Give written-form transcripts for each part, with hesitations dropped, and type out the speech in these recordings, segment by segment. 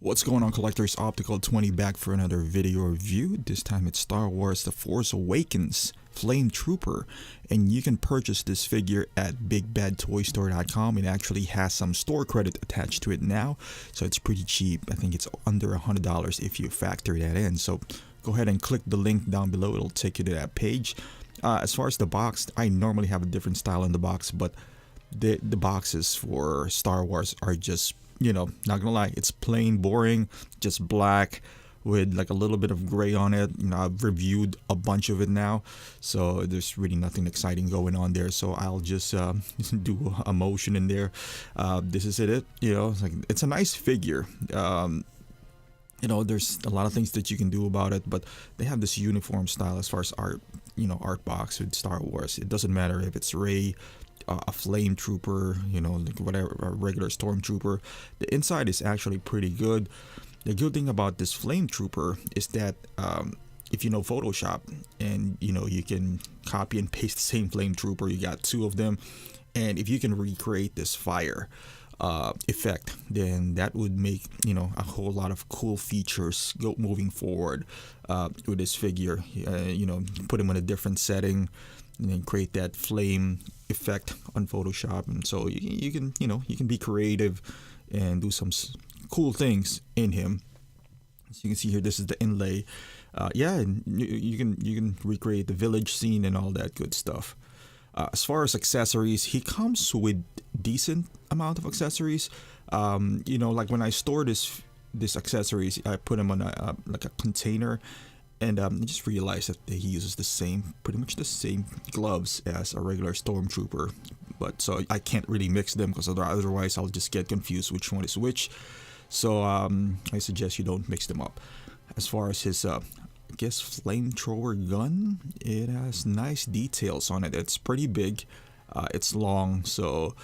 What's going on, collectors? Optical 20 back for another video review. This time it's Star Wars The Force Awakens Flame Trooper, and you can purchase this figure at bigbadtoystore.com. It actually has some store credit attached to it now, so it's pretty cheap. I think it's under $100 if you factor that in. So go ahead and click the link down below. It'll take you to that page. As far as the box, I normally have a different style in the box, but the boxes for Star Wars are just, not gonna lie, it's plain boring, just black with like a little bit of gray on it. I've reviewed a bunch of it now, so there's really nothing exciting going on there. So I'll just do a motion in there. This is it. It's a nice figure. There's a lot of things that you can do about it, but they have this uniform style as far as art, art box with Star Wars. It doesn't matter if it's Rey, a flame trooper, like whatever, a regular stormtrooper. The inside is actually pretty good. The good thing about this flame trooper is that if you know Photoshop, and you can copy and paste the same flame trooper, you got two of them, and if you can recreate this fire effect, then that would make a whole lot of cool features moving forward with this figure. Put him in a different setting and then create that flame effect on Photoshop, and so you can be creative and do some cool things in him. As you can see here, this is the inlay. And you can recreate the village scene and all that good stuff. As far as accessories, he comes with decent amount of accessories. Like when I store this accessories, I put them on a container, and I just realized that he uses pretty much the same gloves as a regular stormtrooper. But so I can't really mix them, because otherwise I'll just get confused which one is which. So I suggest you don't mix them up. As far as his flamethrower gun, it has nice details on it. It's pretty big, it's long, so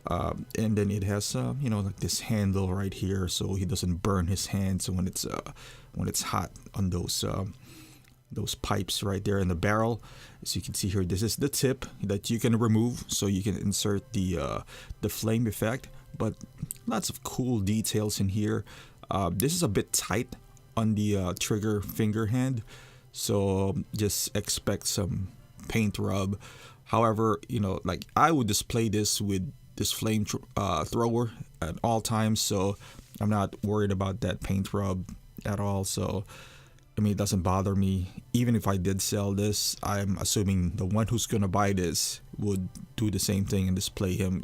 and then it has like this handle right here, so he doesn't burn his hands when it's hot on those pipes right there in the barrel. As you can see here, this is the tip that you can remove, so you can insert the flame effect. But lots of cool details in here. This is a bit tight on the trigger finger hand, so just expect some paint rub. However, like I would display this with this flame thrower at all times, so I'm not worried about that paint rub at all. So it doesn't bother me. Even if I did sell this, I'm assuming the one who's gonna buy this would do the same thing and display him.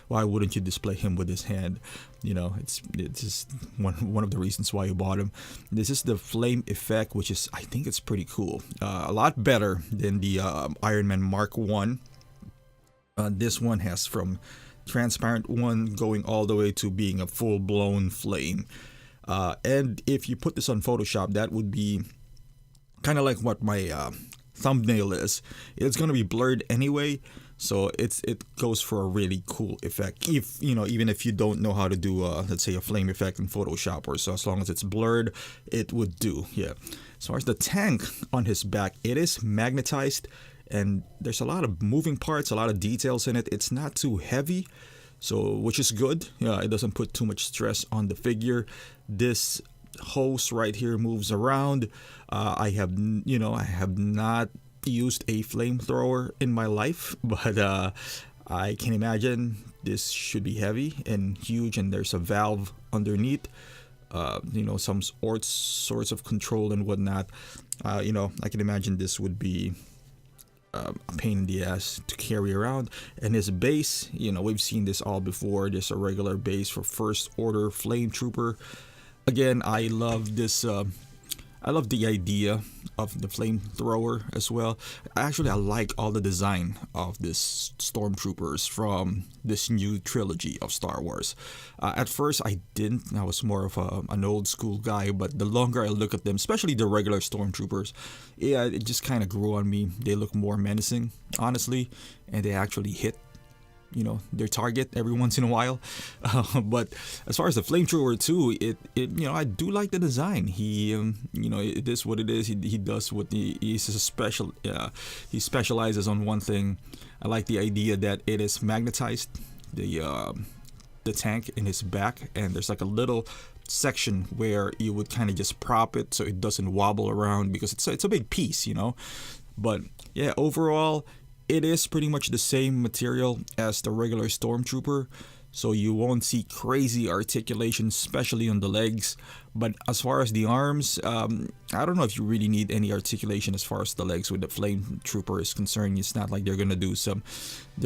Why wouldn't you display him with his hand? It's just one of the reasons why you bought him. This is the flame effect, which is, I think it's pretty cool. A lot better than the Iron Man Mark 1. This one has from transparent one going all the way to being a full-blown flame. And if you put this on Photoshop, that would be kind of like what my thumbnail is. It's going to be blurred anyway, so it goes for a really cool effect. If even if you don't know how to do let's say a flame effect in Photoshop, or so, as long as it's blurred, it would do. Yeah. As far as the tank on his back, it is magnetized, and there's a lot of moving parts, a lot of details in it. It's not too heavy, so which is good. It doesn't put too much stress on the figure. This hose right here moves around. I have not used a flamethrower in my life, but I can imagine this should be heavy and huge, and there's a valve underneath. Some sorts of control and whatnot. I can imagine this would be a pain in the ass to carry around. And his base, we've seen this all before. There's a regular base for First Order Flame Trooper. Again, I love this. I love the idea of the flamethrower as well. I like all the design of this stormtroopers from this new trilogy of Star Wars. At first, I didn't. I was more of an old school guy, but the longer I look at them, especially the regular stormtroopers, it just kind of grew on me. They look more menacing, honestly, and they actually hit their target every once in a while. But as far as the flamethrower too, I do like the design. He it is what it is. He does what he's a special. He specializes on one thing. I like the idea that it is magnetized. The tank in his back, and there's like a little section where you would kind of just prop it so it doesn't wobble around, because it's a big piece, But yeah, overall, it is pretty much the same material as the regular Stormtrooper, so you won't see crazy articulation, especially on the legs. But as far as the arms, I don't know if you really need any articulation as far as the legs with the Flamethrower is concerned. It's not like they're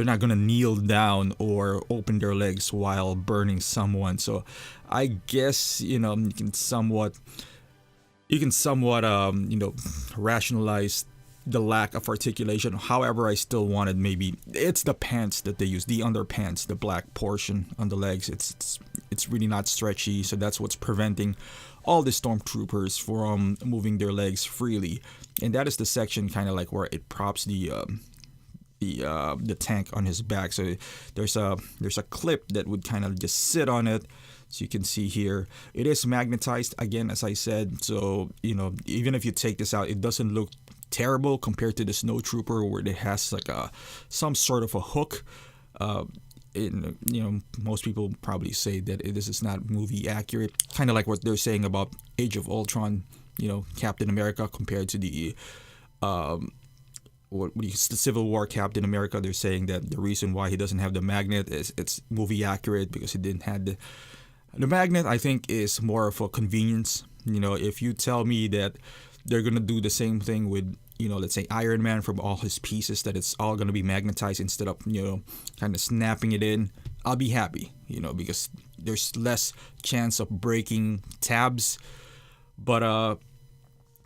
not gonna kneel down or open their legs while burning someone. So I guess you can somewhat rationalize the lack of articulation. However, I still wanted, maybe it's the pants that they use, the underpants, the black portion on the legs. It's really not stretchy, so that's what's preventing all the Stormtroopers from moving their legs freely. And that is the section kind of like where it props the tank on his back. So there's a clip that would kind of just sit on it. So you can see here, it is magnetized again, as I said. So even if you take this out, it doesn't look terrible compared to the Snowtrooper, where it has like some sort of a hook. Most people probably say that this is not movie accurate, kind of like what they're saying about Age of Ultron, Captain America compared to the the Civil War Captain America. They're saying that the reason why he doesn't have the magnet is it's movie accurate because he didn't have the magnet. I think is more of a convenience. If you tell me that they're gonna do the same thing with let's say Iron Man, from all his pieces, that it's all gonna be magnetized instead of kind of snapping it in, I'll be happy, because there's less chance of breaking tabs. But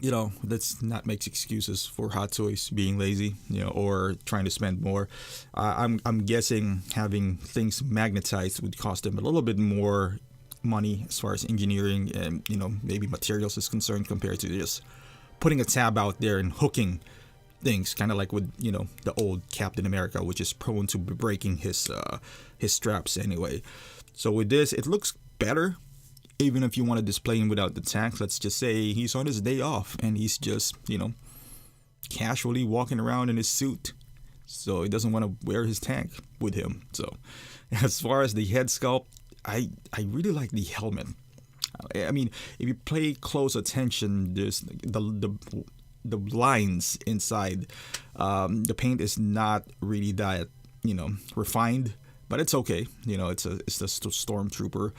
let's not make excuses for Hot Toys being lazy, or trying to spend more. I'm guessing having things magnetized would cost them a little bit more money as far as engineering and maybe materials is concerned, compared to just putting a tab out there and hooking things, kind of like with the old Captain America, which is prone to breaking his straps anyway. So with this, it looks better. Even if you want to display him without the tank, let's just say he's on his day off and he's just casually walking around in his suit, so he doesn't want to wear his tank with him. So as far as the head sculpt, I really like the helmet. I mean, if you pay close attention, there's the lines inside. The paint is not really that refined, but it's okay. It's the Stormtrooper.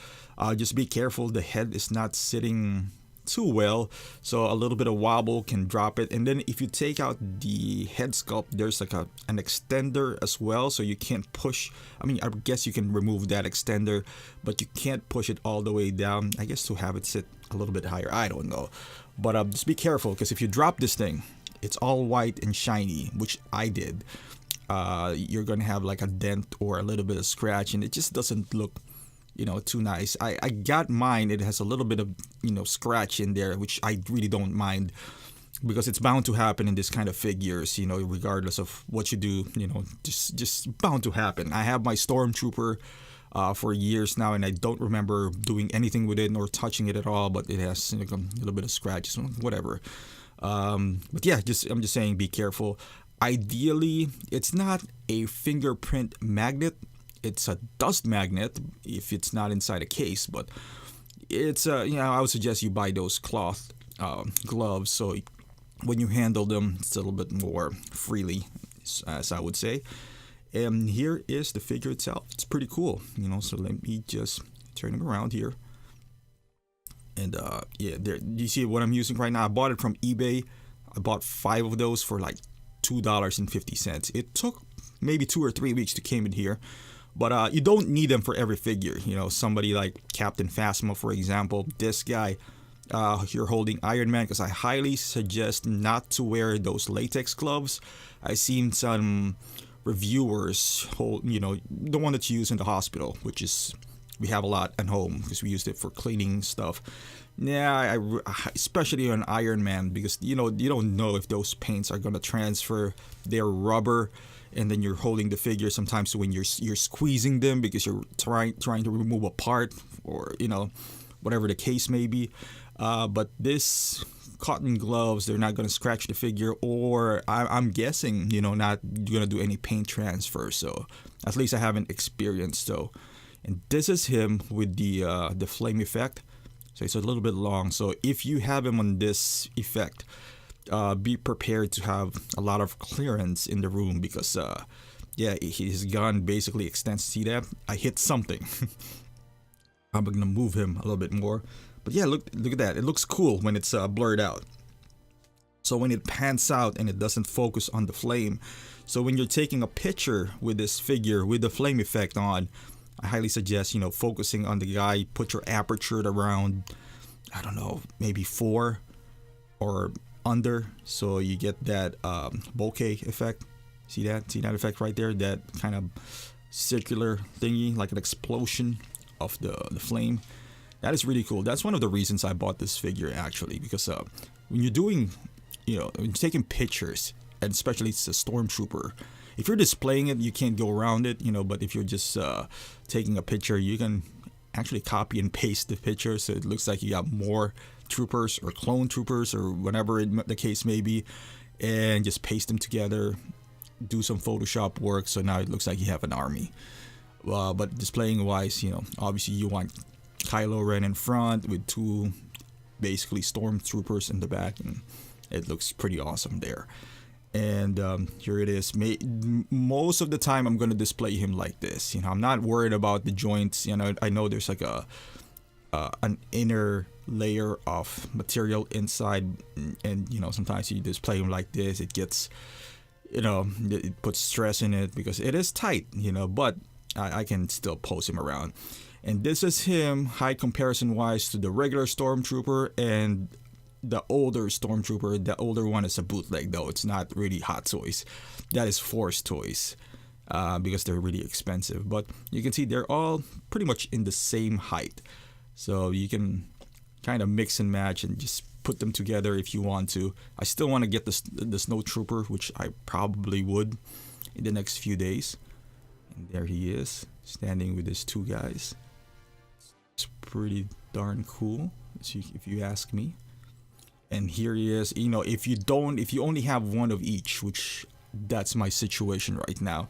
Just be careful. The head is not sitting too well, so a little bit of wobble can drop it. And then if you take out the head sculpt, there's like an extender as well, so you can't push. I mean, I guess you can remove that extender, but you can't push it all the way down, I guess, to have it sit a little bit higher. I don't know, but just be careful, because if you drop this thing, it's all white and shiny, which I did. You're gonna have like a dent or a little bit of scratch, and it just doesn't look too nice. I got mine. It has a little bit of scratch in there, which I really don't mind, because it's bound to happen in this kind of figures, regardless of what you do, just bound to happen. I have my Stormtrooper for years now, and I don't remember doing anything with it or touching it at all, but it has a little bit of scratches, whatever. But yeah, I'm just saying, be careful. Ideally, it's not a fingerprint magnet. It's a dust magnet if it's not inside a case, but it's I would suggest you buy those cloth gloves, so when you handle them, it's a little bit more freely, as I would say. And here is the figure itself. It's pretty cool, so let me just turn him around here. And there, you see what I'm using right now? I bought it from eBay. I bought 5 of those for like $2.50. It took maybe 2 or 3 weeks to came in here. But you don't need them for every figure. Somebody like Captain Phasma, for example. This guy, you're holding Iron Man, because I highly suggest not to wear those latex gloves. I've seen some reviewers hold, the one that you use in the hospital, which is, we have a lot at home because we used it for cleaning stuff. Yeah, especially on Iron Man, because you don't know if those paints are gonna transfer. They're rubber. And then you're holding the figure sometimes when you're squeezing them because you're trying to remove a part, or whatever the case may be. But this cotton gloves, they're not going to scratch the figure, or I'm guessing not going to do any paint transfer. So at least I haven't experienced so. And this is him with the flame effect. So it's a little bit long. So if you have him on this effect, be prepared to have a lot of clearance in the room because yeah, his gun basically extends. See that? I hit something. I'm gonna move him a little bit more. But yeah, look at that. It looks cool when it's blurred out. So when it pans out and it doesn't focus on the flame. So when you're taking a picture with this figure with the flame effect on, I highly suggest, you know, focusing on the guy. Put your aperture at around, I don't know, maybe 4 or under, so you get that bokeh effect. See that? See that effect right there? That kind of circular thingy, like an explosion of the flame. That is really cool. That's one of the reasons I bought this figure actually, because when you're doing, you know, when you're taking pictures, and especially it's a stormtrooper, if you're displaying it, you can't go around it, you know. But if you're just taking a picture, you can actually copy and paste the picture, so it looks like you got more troopers or clone troopers or whatever the case may be, and just paste them together, do some Photoshop work, so now it looks like you have an army. But displaying wise, you know, obviously you want Kylo Ren in front with 2 basically stormtroopers in the back, and it looks pretty awesome there. And here it is. Most of the time I'm going to display him like this. You know, I'm not worried about the joints. You know, I know there's like an inner layer of material inside, and you know, sometimes you display him like this, it gets, you know, it puts stress in it because it is tight, you know, but I can still pose him around. And this is him high comparison wise to the regular stormtrooper and the older stormtrooper. The older one is a bootleg though. It's not really Hot Toys. That is Force Toys because they're really expensive. But you can see they're all pretty much in the same height. So you can kind of mix and match and just put them together if you want to. I still want to get the Snow Trooper, which I probably would in the next few days. And there he is, standing with his 2 guys. It's pretty darn cool, if you ask me. And here he is. You know, if you only have one of each, which that's my situation right now,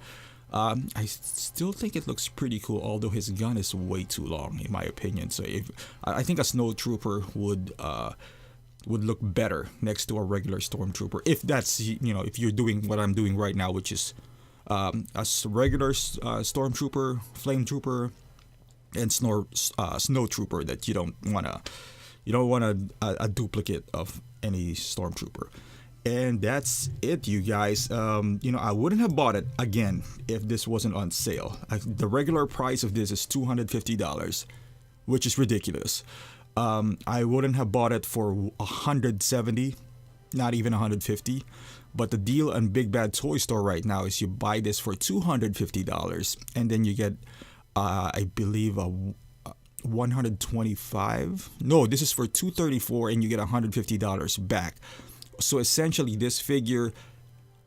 I still think it looks pretty cool, although his gun is way too long in my opinion. So I think a Snow Trooper would look better next to a regular Stormtrooper, if that's, you know, if you're doing what I'm doing right now, which is a regular Stormtrooper, Flame Trooper, and Snow Trooper. That you don't want a duplicate of any Stormtrooper. And that's it, you guys. You know, I wouldn't have bought it again if this wasn't on sale. The regular price of this is $250, which is ridiculous. I wouldn't have bought it for $170, not even $150. But the deal on Big Bad Toy Store right now is you buy this for $250, and then you get, I believe, a 125. No, this is for $234, and you get $150 back. So essentially, this figure,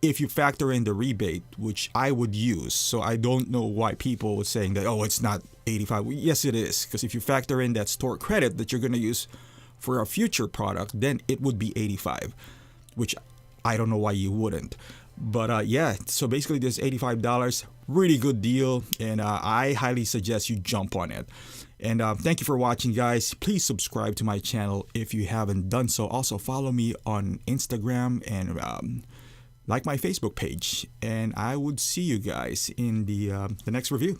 if you factor in the rebate, which I would use, so I don't know why people were saying that, oh, it's not $85. Well, yes, it is, because if you factor in that store credit that you're going to use for a future product, then it would be $85, which I don't know why you wouldn't. But yeah, so basically this $85, really good deal, and I highly suggest you jump on it. And thank you for watching, guys. Please subscribe to my channel if you haven't done so. Also follow me on Instagram and like my Facebook page. And I would see you guys in the next review.